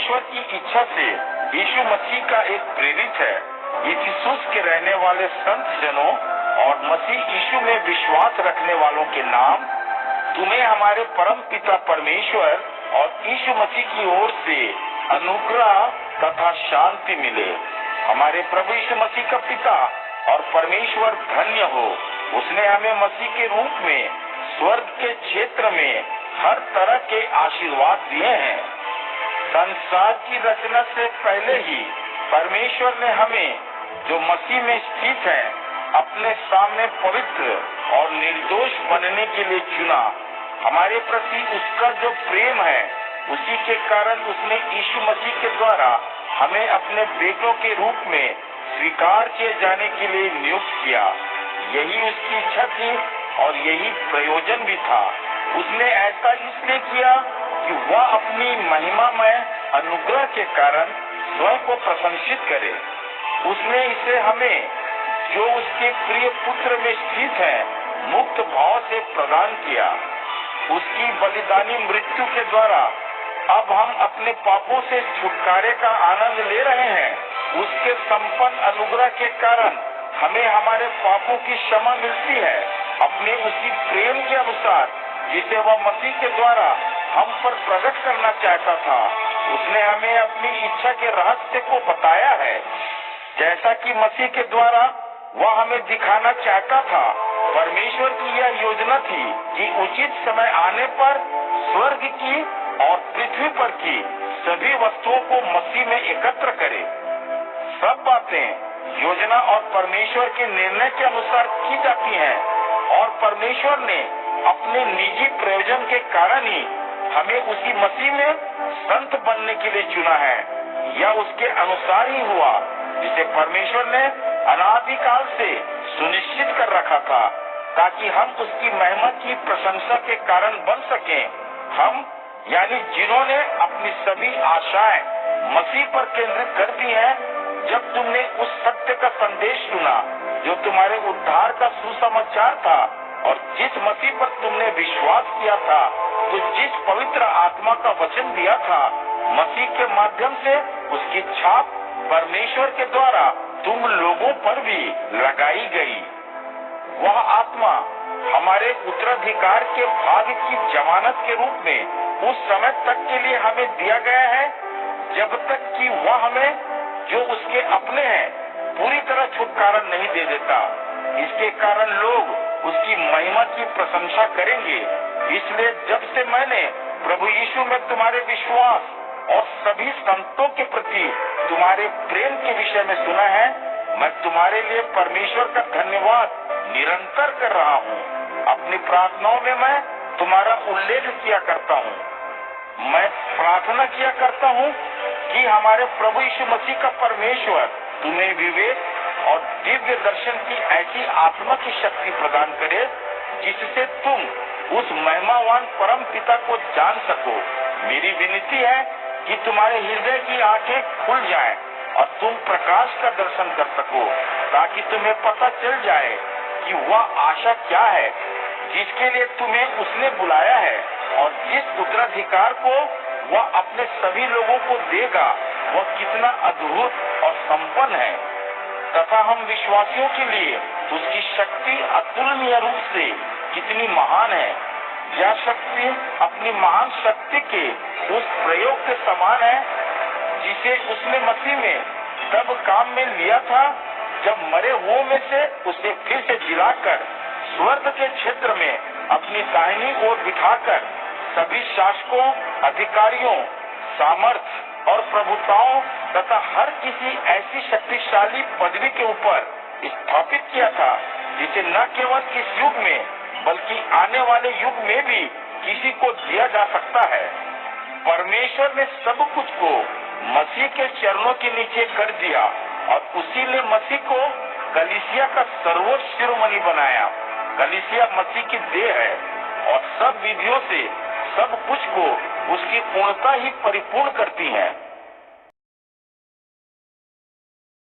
परमेश्वर की इच्छा से यीशु मसीह का एक प्रेरित है। इफिसुस के रहने वाले संत जनों और मसीह यीशु में विश्वास रखने वालों के नाम, तुम्हें हमारे परम पिता परमेश्वर और यीशु मसीह की ओर से अनुग्रह तथा शांति मिले। हमारे प्रभु यीशु मसीह का पिता और परमेश्वर धन्य हो। उसने हमें मसीह के रूप में स्वर्ग के क्षेत्र में हर तरह के आशीर्वाद दिए हैं। संसार की रचना से पहले ही परमेश्वर ने हमें, जो मसीह में स्थित है, अपने सामने पवित्र और निर्दोष बनने के लिए चुना। हमारे प्रति उसका जो प्रेम है, उसी के कारण उसने यीशु मसीह के द्वारा हमें अपने बेटों के रूप में स्वीकार किए जाने के लिए नियुक्त किया। यही उसकी इच्छा थी और यही प्रयोजन भी था। उसने ऐसा इसलिए किया कि वह अपनी महिमामय अनुग्रह के कारण स्वयं को प्रशंसित करे। उसने इसे हमें, जो उसके प्रिय पुत्र में स्थित है, मुक्त भाव से प्रदान किया। उसकी बलिदानी मृत्यु के द्वारा अब हम अपने पापों से छुटकारे का आनंद ले रहे हैं। उसके संपन्न अनुग्रह के कारण हमें हमारे पापों की क्षमा मिलती है, अपने उसी प्रेम के अनुसार जिसे वह मसीह के द्वारा हम पर प्रकट करना चाहता था। उसने हमें अपनी इच्छा के रहस्य को बताया है, जैसा कि मसीह के द्वारा वह हमें दिखाना चाहता था। परमेश्वर की यह योजना थी कि उचित समय आने पर स्वर्ग की और पृथ्वी पर की सभी वस्तुओं को मसीह में एकत्र करे। सब बातें योजना और परमेश्वर के निर्णय के अनुसार की जाती हैं, और परमेश्वर ने अपने निजी प्रयोजन के कारण ही हमें उसी मसीह में संत बनने के लिए चुना है। यह उसके अनुसार ही हुआ जिसे परमेश्वर ने अनादिकाल से सुनिश्चित कर रखा था, ताकि हम उसकी महिमा की प्रशंसा के कारण बन सकें। हम यानी जिन्होंने अपनी सभी आशाएं मसीह पर केंद्रित कर दी हैं, जब तुमने उस सत्य का संदेश सुना जो तुम्हारे उद्धार का सुसमाचार था, और जिस मसीह पर तुमने विश्वास किया था, तो जिस पवित्र आत्मा का वचन दिया था, मसीह के माध्यम से उसकी छाप परमेश्वर के द्वारा तुम लोगों पर भी लगाई गई। वह आत्मा हमारे उत्तराधिकार के भाग की जमानत के रूप में उस समय तक के लिए हमें दिया गया है, जब तक कि वह हमें, जो उसके अपने हैं, पूरी तरह छुटकारा नहीं दे देता। इसके कारण लोग उसकी महिमा की प्रशंसा करेंगे। इसलिए जब से मैंने प्रभु यीशु में तुम्हारे विश्वास और सभी संतों के प्रति तुम्हारे प्रेम के विषय में सुना है, मैं तुम्हारे लिए परमेश्वर का धन्यवाद निरंतर कर रहा हूँ। अपनी प्रार्थनाओं में मैं तुम्हारा उल्लेख किया करता हूँ। मैं प्रार्थना किया करता हूँ कि हमारे प्रभु यीशु मसीह का परमेश्वर तुम्हें विवेक और दिव्य दर्शन की ऐसी आत्मा की शक्ति प्रदान करे, जिससे तुम उस महिमावान परम पिता को जान सको। मेरी विनती है कि तुम्हारे हृदय की आंखें खुल जाएं और तुम प्रकाश का दर्शन कर सको, ताकि तुम्हें पता चल जाए कि वह आशा क्या है जिसके लिए तुम्हें उसने बुलाया है, और जिस उत्तराधिकार को वह अपने सभी लोगों को देगा, वह कितना अद्भुत और संपन्न है। तथा हम विश्वासियों के लिए उसकी शक्ति अतुलनीय रूप से कितनी महान है। यह शक्ति अपनी महान शक्ति के उस प्रयोग के समान है जिसे उसने मसीह में तब काम में लिया था, जब मरे हुओं में से उसे फिर से जिलाकर स्वर्ग के क्षेत्र में अपनी दाहिनी ओर बिठाकर सभी शासकों, अधिकारियों, सामर्थ और प्रभुताओं तथा हर किसी ऐसी शक्तिशाली पदवी के ऊपर स्थापित किया था, जिसे न केवल इस युग में बल्कि आने वाले युग में भी किसी को दिया जा सकता है। परमेश्वर ने सब कुछ को मसीह के चरणों के नीचे कर दिया, और उसी ने मसीह को कलीसिया का सर्वोच्च शिरोमणि बनाया। कलीसिया मसीह की देह है, और सब विधियों से सब कुछ को उसकी पूर्णता ही परिपूर्ण करती है।